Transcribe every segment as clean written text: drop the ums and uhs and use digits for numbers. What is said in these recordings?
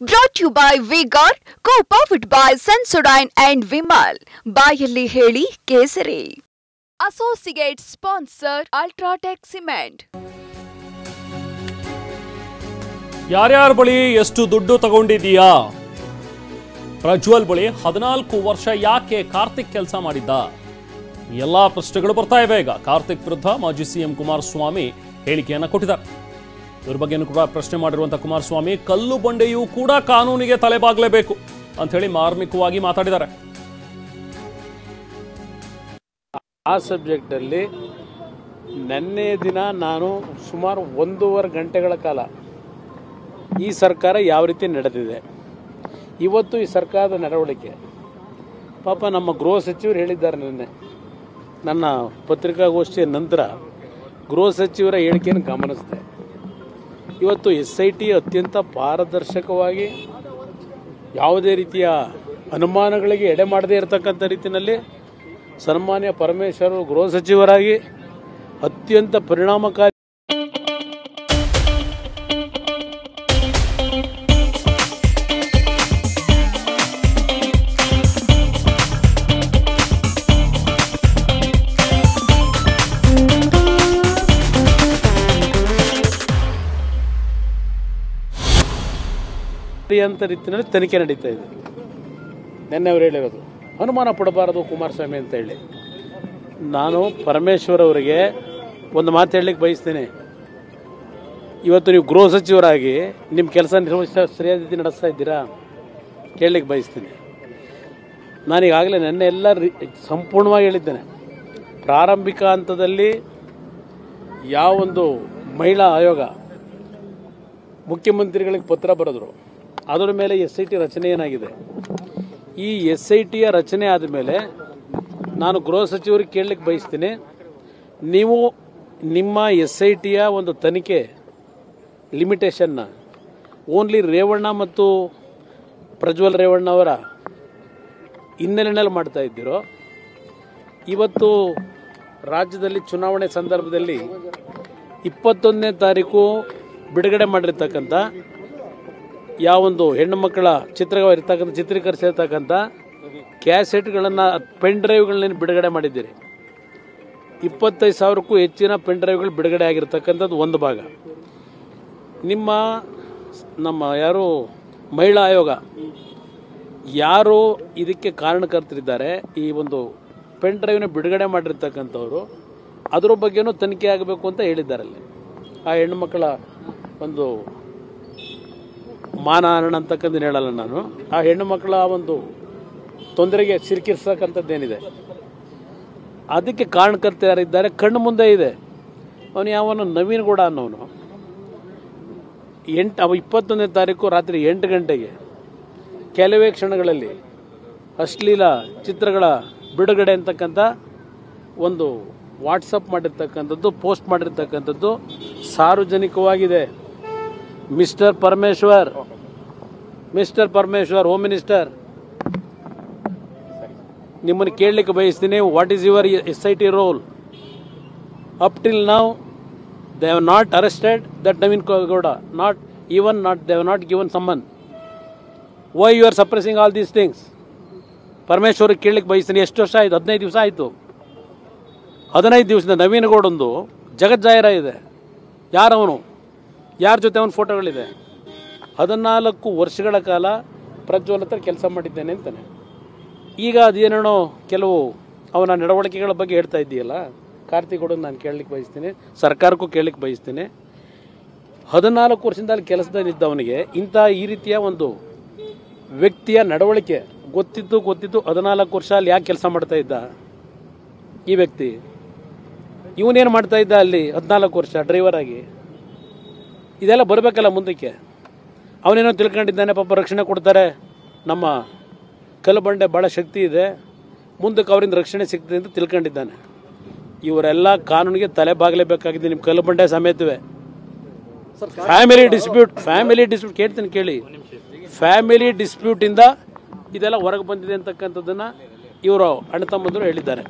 Brought to you by V-Guard, co-powered by Sensodyne and Vimal. ಬಾಯಲ್ಲಿ ಹೇಳಿ ಕೇಸರಿ. Associate sponsor Ultratech Cement. ಯಾರ್ಯಾರ ಬಳಿ ಎಷ್ಟು ದುಡ್ಡು ತಗೊಂಡಿದೀಯಾ? ಪ್ರಜ್ವಲ್ ಬಳಿ 14 ವರ್ಷ ಯಾಕೆ ಕಾರ್ತಿಕ್ ಕೆಲಸ ಮಾಡಿದ್ದ? ಎಲ್ಲಾ ಪ್ರಶ್ನೆಗಳು ಬರ್ತಾ ಇವೆ. ಈಗ ಕಾರ್ತಿಕ್ ವಿರುದ್ಧ ಮಾಜಿ ಸಿಎಂ ಕುಮಾರಸ್ವಾಮಿ ಹೇಳಿಕೆಯನ್ನು ಕೊಟ್ಟಿದ್ದಾರೆ. ಇದ್ರ ಬಗ್ಗೆನೂ ಕೂಡ ಪ್ರಶ್ನೆ ಮಾಡಿರುವಂತಹ ಕುಮಾರಸ್ವಾಮಿ ಕಲ್ಲು ಬಂಡೆಯೂ ಕೂಡ ಕಾನೂನಿಗೆ ತಲೆಬಾಗಲೇಬೇಕು ಅಂತ ಹೇಳಿ ಮಾರ್ಮಿಕವಾಗಿ ಮಾತಾಡಿದ್ದಾರೆ. ಆ ಸಬ್ಜೆಕ್ಟ್ ಅಲ್ಲಿ ನಿನ್ನೆ ದಿನ ನಾನು ಸುಮಾರು 1.5 ಗಂಟೆಗಳ ಕಾಲ ಈ ಸರ್ಕಾರ ಯಾವ ರೀತಿ ನಡೆದಿದೆ, ಇವತ್ತು ಈ ಸರ್ಕಾರದ ನಡವಳಿಕೆ, ಪಾಪ ನಮ್ಮ ಗೃಹ ಸಚಿವರು ಹೇಳಿದ್ದಾರೆ. ನಿನ್ನೆ ನನ್ನ ಪತ್ರಿಕಾಗೋಷ್ಠಿಯ ನಂತರ ಗೃಹ ಸಚಿವರ ಹೇಳಿಕೆಯನ್ನು ಗಮನಿಸಿದೆ. ಇವತ್ತು SIT ಅತ್ಯಂತ ಪಾರದರ್ಶಕವಾಗಿ ಯಾವುದೇ ರೀತಿಯ ಅನುಮಾನಗಳಿಗೆ ಎಡೆ ಮಾಡದೇ ಇರತಕ್ಕಂಥ ರೀತಿಯಲ್ಲಿ ಸನ್ಮಾನ್ಯ ಪರಮೇಶ್ವರ್ ಗೃಹ ಸಚಿವರಾಗಿ ಅತ್ಯಂತ ಪರಿಣಾಮಕಾರಿ ಅಂತ ರೀತಿಯಲ್ಲಿ ತನಿಖೆ ನಡೀತಾ ಇದೆ. ನಿನ್ನೆ ಅವರು ಹೇಳಿರೋದು ಅನುಮಾನ ಪಡಬಾರದು ಕುಮಾರಸ್ವಾಮಿ ಅಂತ ಹೇಳಿ. ನಾನು ಪರಮೇಶ್ವರ್ ಅವರಿಗೆ ಒಂದು ಮಾತು ಹೇಳಲಿಕ್ಕೆ ಬಯಸ್ತೇನೆ. ಇವತ್ತು ನೀವು ಗೃಹ ಸಚಿವರಾಗಿ ನಿಮ್ಮ ಕೆಲಸ ಸರಿಯಾದ ರೀತಿ ನಡೆಸ್ತಾ ಇದ್ದೀರಾ ಕೇಳಲಿಕ್ಕೆ ಬಯಸ್ತೀನಿ. ನಾನೀಗಾಗಲೇ ನಿನ್ನೆ ಎಲ್ಲ ಸಂಪೂರ್ಣವಾಗಿ ಹೇಳಿದ್ದೇನೆ. ಪ್ರಾರಂಭಿಕ ಹಂತದಲ್ಲಿ ಯಾವೊಂದು ಮಹಿಳಾ ಆಯೋಗ ಮುಖ್ಯಮಂತ್ರಿಗಳಿಗೆ ಪತ್ರ ಬರೆದ್ರು, ಅದರ ಮೇಲೆ SIT ರಚನೆ ಏನಾಗಿದೆ, ಈ SITಯ ರಚನೆ ಆದಮೇಲೆ ನಾನು ಗೃಹ ಸಚಿವರಿಗೆ ಕೇಳಲಿಕ್ಕೆ ಬಯಸ್ತೀನಿ, ನೀವು ನಿಮ್ಮ SITಯ ಒಂದು ತನಿಖೆ ಲಿಮಿಟೇಷನ್ನ ಓನ್ಲಿ ರೇವಣ್ಣ ಮತ್ತು ಪ್ರಜ್ವಲ್ ರೇವಣ್ಣ ಅವರ ಹಿನ್ನೆಲೆಯಲ್ಲಿ ಮಾಡ್ತಾ ಇದ್ದೀರೋ, ಇವತ್ತು ರಾಜ್ಯದಲ್ಲಿ ಚುನಾವಣೆ ಸಂದರ್ಭದಲ್ಲಿ 21ನೇ ತಾರೀಕು ಬಿಡುಗಡೆ ಮಾಡಿರ್ತಕ್ಕಂಥ ಯಾವೊಂದು ಹೆಣ್ಣು ಮಕ್ಕಳ ಚಿತ್ರೀಕರಿಸಿರ್ತಕ್ಕಂಥ ಕ್ಯಾಸೆಟ್ಗಳನ್ನು, ಪೆನ್ ಡ್ರೈವ್ಗಳನ್ನ ಬಿಡುಗಡೆ ಮಾಡಿದ್ದೀರಿ. 25,000ಕ್ಕೂ ಹೆಚ್ಚಿನ ಪೆನ್ ಡ್ರೈವ್ಗಳು ಬಿಡುಗಡೆ ಆಗಿರ್ತಕ್ಕಂಥದ್ದು ಒಂದು ಭಾಗ. ನಮ್ಮ ಯಾರು ಮಹಿಳಾ ಆಯೋಗ ಯಾರು ಇದಕ್ಕೆ ಕಾರಣಕರ್ತರಿದ್ದಾರೆ, ಈ ಒಂದು ಪೆನ್ ಡ್ರೈವ್ನ ಬಿಡುಗಡೆ ಮಾಡಿರ್ತಕ್ಕಂಥವ್ರು, ಅದರ ಬಗ್ಗೆನೂ ತನಿಖೆ ಆಗಬೇಕು ಅಂತ ಹೇಳಿದ್ದಾರಲ್ಲಿ. ಆ ಹೆಣ್ಣು ಮಕ್ಕಳ ಒಂದು ಮಾನಹಾನ ಅಂತಕ್ಕಂಥದ್ದು ಹೇಳಲ್ಲ ನಾನು. ಆ ಹೆಣ್ಣು ಮಕ್ಕಳ ಒಂದು ತೊಂದರೆಗೆ ಸಿಲುಕಿರ್ತಕ್ಕಂಥದ್ದೇನಿದೆ, ಅದಕ್ಕೆ ಕಾರಣಕರ್ತ ಯಾರಿದ್ದಾರೆ ಕಣ್ಣು ಮುಂದೆ ಇದೆ. ಅವನು ಯಾವನು ನವೀನ್ ಗೌಡ ಅನ್ನೋನು 21ನೇ ತಾರೀಕು ರಾತ್ರಿ 8 ಗಂಟೆಗೆ ಕೆಲವೇ ಕ್ಷಣಗಳಲ್ಲಿ ಅಶ್ಲೀಲ ಚಿತ್ರಗಳ ಬಿಡುಗಡೆ ಅಂತಕ್ಕಂಥ ಒಂದು ವಾಟ್ಸಪ್ ಮಾಡಿರ್ತಕ್ಕಂಥದ್ದು, ಪೋಸ್ಟ್ ಮಾಡಿರ್ತಕ್ಕಂಥದ್ದು ಸಾರ್ವಜನಿಕವಾಗಿದೆ. ಮಿಸ್ಟರ್ ಪರಮೇಶ್ವರ್, ಹೋಮ್ ಮಿನಿಸ್ಟರ್, ನಿಮ್ಮನ್ನು ಕೇಳಲಿಕ್ಕೆ ಬಯಸ್ತೀನಿ, what is your SIT role? Up till now they have not arrested that Naveen Gowda, they have not given summon. Why you are suppressing all these things? Parameshwar ಕೇಳಲಿಕ್ಕೆ ಬಯಸ್ತೀನಿ. ಎಷ್ಟು ವರ್ಷ ಆಯಿತು? 15 ದಿವಸ ಆಯಿತು. 15 ದಿವಸದಿಂದ ನವೀನ್ ಗೌಡೊಂದು ಜಗಜ್ಜಾಹಿರ ಇದೆ. ಯಾರವನು, ಯಾರ ಜೊತೆ ಅವನ ಫೋಟೋಗಳಿದೆ. 14 ವರ್ಷಗಳ ಕಾಲ ಪ್ರಜ್ವಲ್ ಹತ್ರ ಕೆಲಸ ಮಾಡಿದ್ದೇನೆ ಅಂತಾನೆ. ಈಗ ಅದೇನೇನೋ ಕೆಲವು ಅವನ ನಡವಳಿಕೆಗಳ ಬಗ್ಗೆ ಹೇಳ್ತಾ ಇದ್ದೀಯಲ್ಲ, ಕಾರ್ತಿಕ್ ಗೌಡ ನಾನು ಕೇಳಲಿಕ್ಕೆ ಬಯಸ್ತೀನಿ, ಸರ್ಕಾರಕ್ಕೂ ಕೇಳಲಿಕ್ಕೆ ಬಯಸ್ತೀನಿ. 14 ವರ್ಷದಿಂದ ಅಲ್ಲಿ ಕೆಲಸದಲ್ಲಿದ್ದವನಿಗೆ ಈ ರೀತಿಯ ಒಂದು ವ್ಯಕ್ತಿಯ ನಡವಳಿಕೆ ಗೊತ್ತಿದ್ದು 14 ವರ್ಷ ಅಲ್ಲಿ ಯಾಕೆ ಕೆಲಸ ಮಾಡ್ತಾ ಇದ್ದ ಈ ವ್ಯಕ್ತಿ? ಇವನೇನು ಮಾಡ್ತಾ ಇದ್ದ ಅಲ್ಲಿ 14 ವರ್ಷ ಡ್ರೈವರ್ ಆಗಿ? ಇದೆಲ್ಲ ಬರಬೇಕಲ್ಲ ಮುಂದಕ್ಕೆ. ಅವನೇನೋ ತಿಳ್ಕೊಂಡಿದ್ದಾನೆ, ಪಾಪ ರಕ್ಷಣೆ ಕೊಡ್ತಾರೆ, ನಮ್ಮ ಕಲ್ಲು ಬಂಡೆ ಭಾಳ ಶಕ್ತಿ ಇದೆ, ಮುಂದಕ್ಕೆ ಅವರಿಂದ ರಕ್ಷಣೆ ಸಿಗ್ತದೆ ಅಂತ ತಿಳ್ಕೊಂಡಿದ್ದಾನೆ. ಇವರೆಲ್ಲ ಕಾನೂನಿಗೆ ತಲೆ ಬಾಗಲೇಬೇಕಾಗಿದೆ. ನಿಮ್ಮ ಕಲ್ಲು ಬಂಡೆ ಸಮೇತವೇ ಫ್ಯಾಮಿಲಿ ಡಿಸ್ಪ್ಯೂಟ್ ಕೇಳ್ತೀನಿ ಕೇಳಿ. ಫ್ಯಾಮಿಲಿ ಡಿಸ್ಪ್ಯೂಟಿಂದ ಇದೆಲ್ಲ ಹೊರಗೆ ಬಂದಿದೆ ಅಂತಕ್ಕಂಥದ್ದನ್ನು ಇವರು ಅಣ್ಣ ತಮ್ಮಂದರು ಹೇಳಿದ್ದಾರೆ.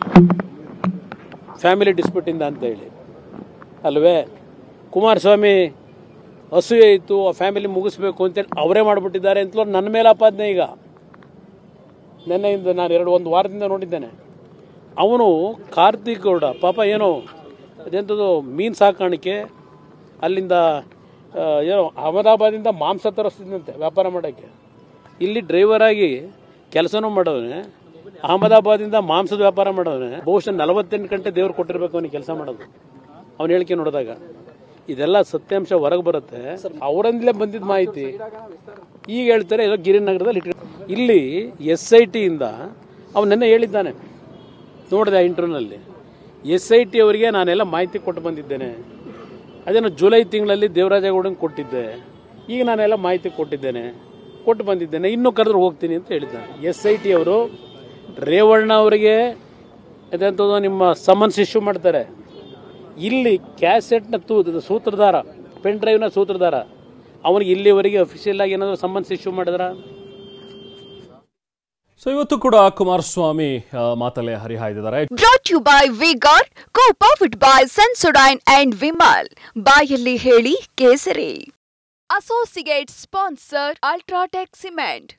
ಫ್ಯಾಮಿಲಿ ಡಿಸ್ಪ್ಯೂಟಿಂದ ಅಂತ ಹೇಳಿ ಅಲ್ವೇ? ಕುಮಾರಸ್ವಾಮಿ ಅಸೂಯೆ ಇತ್ತು, ಆ ಫ್ಯಾಮಿಲಿ ಮುಗಿಸ್ಬೇಕು ಅಂತೇಳಿ ಅವರೇ ಮಾಡಿಬಿಟ್ಟಿದ್ದಾರೆ ಅಂತಲೂ ನನ್ನ ಮೇಲೆ ಆಪಾದನೆ. ಈಗ ನೆನ್ನೆಯಿಂದ ನಾನು ಒಂದು ವಾರದಿಂದ ನೋಡಿದ್ದೇನೆ. ಅವನು ಕಾರ್ತಿಕ್ ಗೌಡ ಪಾಪ ಏನೋ ಅದೆಂಥದ್ದು ಮೀನು ಸಾಕಾಣಿಕೆ, ಅಲ್ಲಿಂದ ಏನೋ ಅಹಮದಾಬಾದಿಂದ ಮಾಂಸ ತರಿಸ್ತಿದ್ದಂತೆ ವ್ಯಾಪಾರ ಮಾಡೋಕ್ಕೆ. ಇಲ್ಲಿ ಡ್ರೈವರ್ ಆಗಿ ಕೆಲಸನೂ ಮಾಡೋನೆ, ಅಹಮದಾಬಾದಿಂದ ಮಾಂಸದ ವ್ಯಾಪಾರ ಮಾಡೋನೆ. ಬಹುಶಃ 48 ಗಂಟೆ ದೇವ್ರು ಕೊಟ್ಟಿರ್ಬೇಕು ಅವನಿಗೆ ಕೆಲಸ ಮಾಡೋದು. ಅವನು ಹೇಳಿಕೆ ನೋಡಿದಾಗ ಇದೆಲ್ಲ ಸತ್ಯಾಂಶ ಹೊರಗೆ ಬರುತ್ತೆ. ಅವರಿಂದಲೇ ಬಂದಿದ್ದ ಮಾಹಿತಿ ಈಗ ಹೇಳ್ತಾರೆ ಏನೋ ಗಿರಿನಗರದಲ್ಲಿ ಇಲ್ಲಿ SIT ಇಂದ ಅವನು ನೆನ್ನೆ ಹೇಳಿದ್ದಾನೆ, ನೋಡಿದೆ ಆ ಇಂಟರ್ವ್ಯೂನಲ್ಲಿ. SIT ಅವರಿಗೆ ನಾನೆಲ್ಲ ಮಾಹಿತಿ ಕೊಟ್ಟು ಬಂದಿದ್ದೇನೆ. ಅದೇನೋ ಜುಲೈ ತಿಂಗಳಲ್ಲಿ ದೇವರಾಜೇಗೌಡಂಗೆ ಕೊಟ್ಟಿದ್ದೆ, ಈಗ ನಾನೆಲ್ಲ ಮಾಹಿತಿ ಕೊಟ್ಟು ಬಂದಿದ್ದೇನೆ, ಇನ್ನೂ ಕರೆದ್ರು ಹೋಗ್ತೀನಿ ಅಂತ ಹೇಳಿದ್ದಾನೆ. SIT ಅವರು ರೇವಣ್ಣ ಅವರಿಗೆ ಅದೆಂಥದ್ದು ನಿಮ್ಮ ಸಮನ್ಸ್ ಇಶ್ಯೂ ಮಾಡ್ತಾರೆ. ಇಲ್ಲಿ ಕ್ಯಾಸೆಟ್ನ ಸೂತ್ರಧಾರ, ಪೆನ್ ಡ್ರೈವ್ನ ಸೂತ್ರಧಾರ, ಅವನಿಗೆ ಇಲ್ಲಿವರೆಗೆ ಅಫಿಷಿಯಲ್ ಆಗಿ ಏನಾದರೂ ಸಮನ್ಸ್ ಇಶ್ಯೂ ಮಾಡಿದ್ರ? ಸೊ ಇವತ್ತು ಕೂಡ ಕುಮಾರಸ್ವಾಮಿ ಮಾತಲ್ಲೇ ಹರಿಹಾಯ್ದಿದ್ದಾರೆ. Brought you by Vigor, co powered by Sensodyne and Vimal. ಬಾಯಲ್ಲಿ ಹೇಳಿ ಕೇಸರಿ. Associate sponsor UltraTech cement.